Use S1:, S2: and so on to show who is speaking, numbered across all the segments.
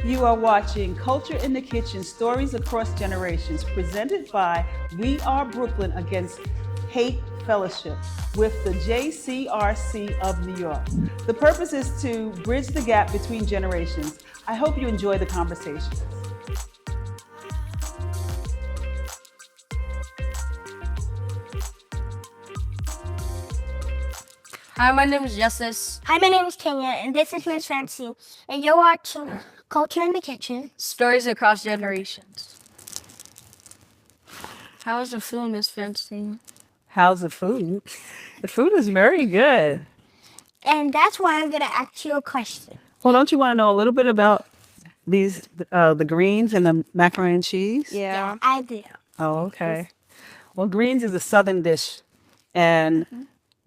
S1: You are watching Culture in the Kitchen, Stories Across Generations, presented by We Are Brooklyn Against Hate Fellowship with the JCRC of New York. The purpose is to bridge the gap between generations. I hope you enjoy the conversation.
S2: Hi, my name is Justice.
S3: Hi, my name is Kenya, and this is Miss Francine, and you're watching Culture in the Kitchen.
S2: Stories across generations. How is the food, Miss Francine?
S1: How's the food? The food is very good.
S3: And that's why I'm going to ask you a question.
S1: Well, don't you want to know a little bit about these, the greens and the macaroni and cheese?
S2: Yeah.
S3: I do.
S1: Oh, okay. Well, greens is a southern dish, and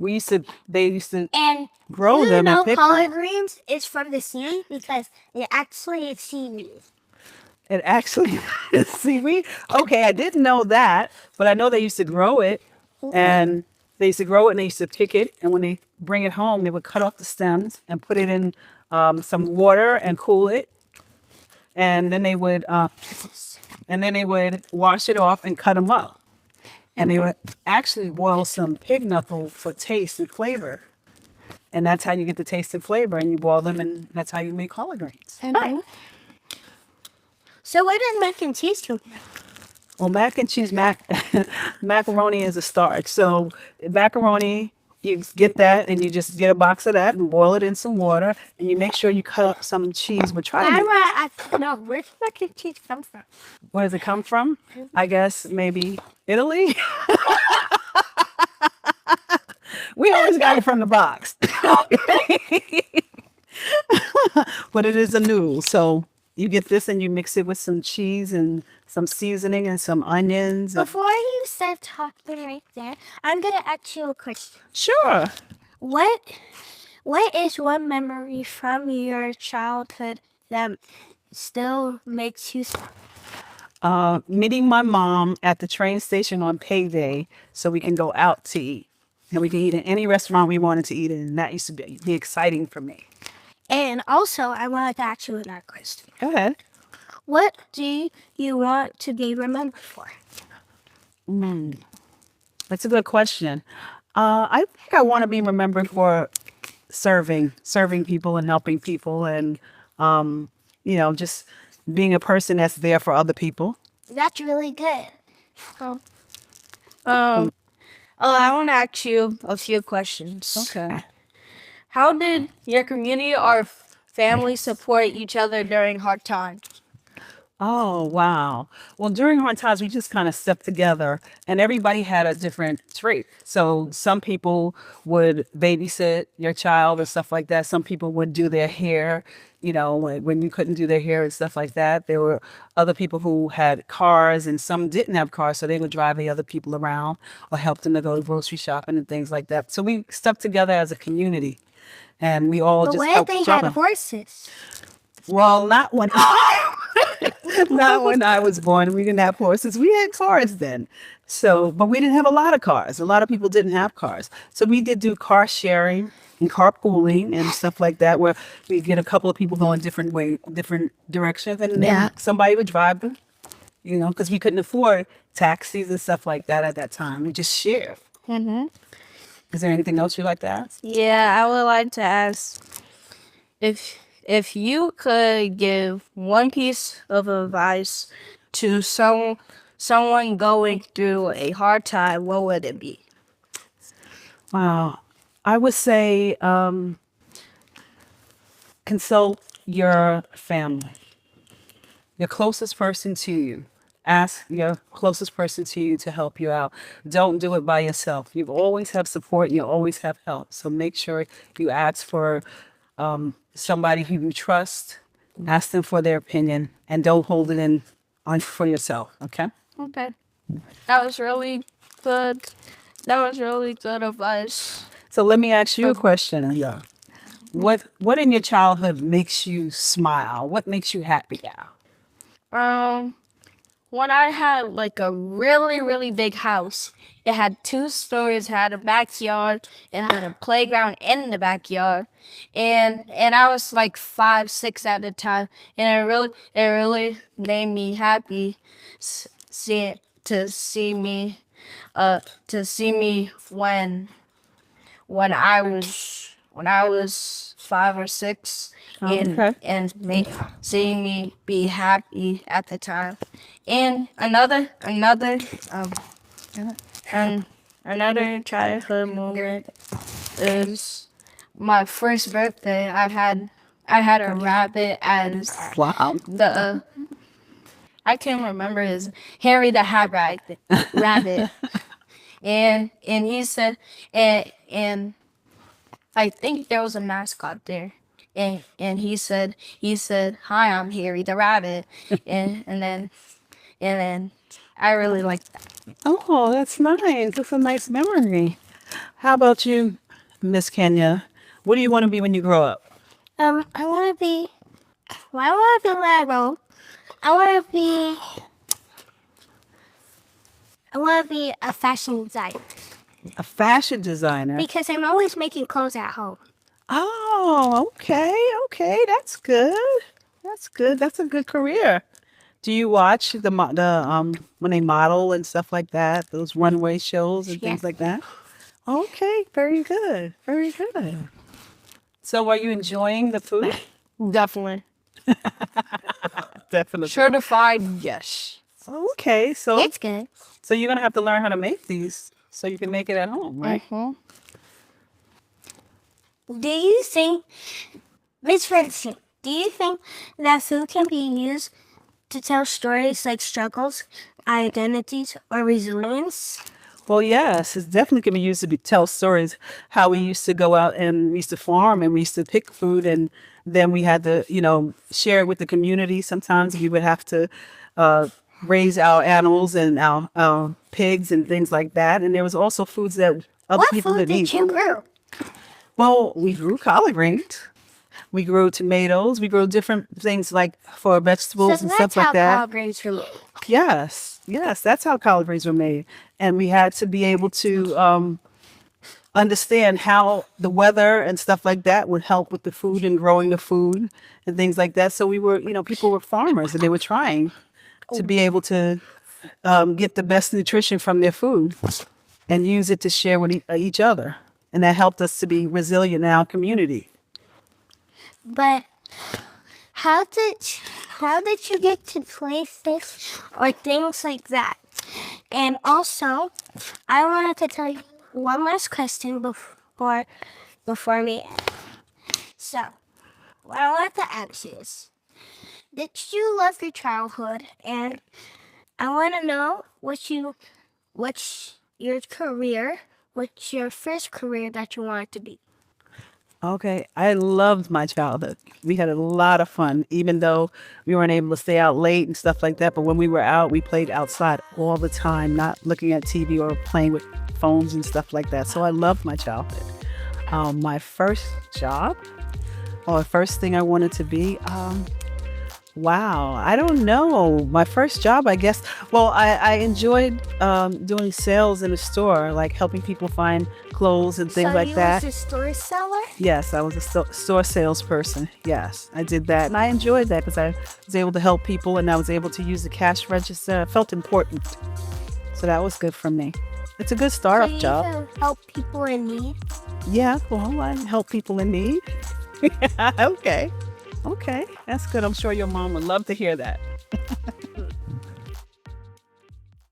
S1: they used to
S3: And
S1: grow
S3: do you
S1: them
S3: know
S1: and pick
S3: collard
S1: them.
S3: greens is from the sea because it actually is seaweed.
S1: It actually is seaweed. Okay, I didn't know that, but I know they used to grow it, and they used to grow it and they used to pick it, and when they bring it home, they would cut off the stems and put it in some water and cool it, and then they would wash it off and cut them up, and they would actually boil some pig knuckle for taste and flavor, and that's how you get the taste and flavor, and you boil them, and that's how you make collard greens.
S3: So where does mac and cheese come from?
S1: Well, mac and cheese, macaroni is a starch. So macaroni, you get that and you just get a box of that and boil it in some water, and you make sure you cut up some cheese. But try to
S3: Where does mac and cheese come from?
S1: where does it come from? I guess maybe Italy. We always got it from the box. But it is a noodle. So you get this and you mix it with some cheese and some seasoning and some onions.
S3: Before you start talking right there, I'm going to ask you a question.
S1: Sure.
S3: What is one memory from your childhood that still makes you smile?
S1: Meeting my mom at the train station on payday so we can go out to eat. And we can eat in any restaurant we wanted to eat in. And that used to be exciting for me.
S3: And also, I wanted to ask you another question.
S1: Go ahead.
S3: What do you want to be remembered for?
S1: That's a good question. I think I want to be remembered for serving people and helping people and, just being a person that's there for other people.
S3: That's really good.
S2: I want to ask you a few questions.
S1: Okay.
S2: How did your community or family support each other during hard times?
S1: Oh, wow. Well, during hard times, we just kind of stepped together and everybody had a different trait. So some people would babysit your child or stuff like that. Some people would do their hair, when you couldn't do their hair and stuff like that. There were other people who had cars and some didn't have cars. So they would drive the other people around or help them to go grocery shopping and things like that. So we stuck together as a community and we all
S3: But
S1: just
S3: what if
S1: helped
S3: they
S1: each
S3: had
S1: other.
S3: horses?
S1: Well, not when not when I was born. We didn't have horses. We had cars then. But we didn't have a lot of cars. A lot of people didn't have cars. So we did do car sharing and carpooling and stuff like that, where we get a couple of people going different directions, and then somebody would drive them. Because we couldn't afford taxis and stuff like that at that time. We just shared.
S2: Mm-hmm.
S1: Is there anything else you'd like to ask?
S2: Yeah, I would like to ask if you could give one piece of advice to someone going through a hard time, what would it be?
S1: Wow. I would say consult your family, your closest person to you. Ask your closest person to you to help you out. Don't do it by yourself. You always have support. You always have help. So make sure you ask for somebody who you trust. Ask them for their opinion and don't hold it in for yourself. Okay?
S2: Okay. That was really good. That was really good advice.
S1: So let me ask you a question. Yeah. What in your childhood makes you smile? What makes you happy now?
S2: when I had like a really, really big house. It had 2 stories, it had a backyard, it had a playground in the backyard. And I was like 5, 6 at the time. And it really made me happy to see me when I was 5 or 6,
S1: Okay.
S2: and seeing me be happy at the time. And another childhood moment is my first birthday. I had a rabbit as
S1: Wow.
S2: the I can't remember his Harry the rabbit. And he said, and I think there was a mascot there. And he said, "Hi, I'm Harry the rabbit." and then I really liked that.
S1: Oh, that's nice. That's a nice memory. How about you, Miss Kenya? What do you want to be when you grow up?
S3: I want to be. Well, I want to be when I grow. I want to be. I want to be a fashion designer
S1: A fashion designer.
S3: because I'm always making clothes at home.
S1: Oh, okay, okay. That's good. That's good. That's a good career. Do you watch the when they model and stuff like that, those runway shows and things
S3: Yeah.
S1: like that? Okay, very good. Very good. So are you enjoying the food?
S2: Definitely.
S1: Definitely.
S2: Certified, yes.
S1: Okay, so
S3: It's good.
S1: you're gonna have to learn how to make these so you can make it at home, right?
S2: Mm-hmm.
S3: Do you think, Miss Francine, do you think that food can be used to tell stories like struggles, identities, or resilience?
S1: Well, yes, it's definitely can be used to tell stories. How we used to go out and we used to farm and we used to pick food, and then we had to, share it with the community. Sometimes we would have to raise our animals and our pigs and things like that. And there was also foods that other
S3: What
S1: people
S3: food
S1: didn't
S3: did
S1: eat.
S3: you grow?
S1: Well, we grew collard greens. We grew tomatoes. We grew different things like for vegetables
S3: So
S1: and
S3: that's
S1: stuff
S3: how
S1: like that.
S3: collard greens were made.
S1: Yes, yes, that's how collard greens were made. And we had to be able to understand how the weather and stuff like that would help with the food and growing the food and things like that. So we were, people were farmers and they were trying to be able to get the best nutrition from their food and use it to share with each other. And that helped us to be resilient in our community.
S3: But how did you get to place this or things like that? And also, I wanted to tell you one last question before we end. So, what I wanted to ask you is, did you love your childhood? And I want to know what's your career, what's your first career that you wanted to be?
S1: Okay, I loved my childhood. We had a lot of fun, even though we weren't able to stay out late and stuff like that. But when we were out, we played outside all the time, not looking at TV or playing with phones and stuff like that. So I loved my childhood. My first job, or the first thing I wanted to be, wow, I don't know. My first job, I guess. Well, I enjoyed doing sales in a store, like helping people find clothes and things like that.
S3: So you was a store seller?
S1: Yes, I was a store salesperson. Yes, I did that. And I enjoyed that because I was able to help people and I was able to use the cash register. I felt important. So that was good for me. It's a good startup
S3: So you
S1: job.
S3: can help people in need?
S1: Yeah, well, I help people in need. Okay. Okay, that's good. I'm sure your mom would love to hear that.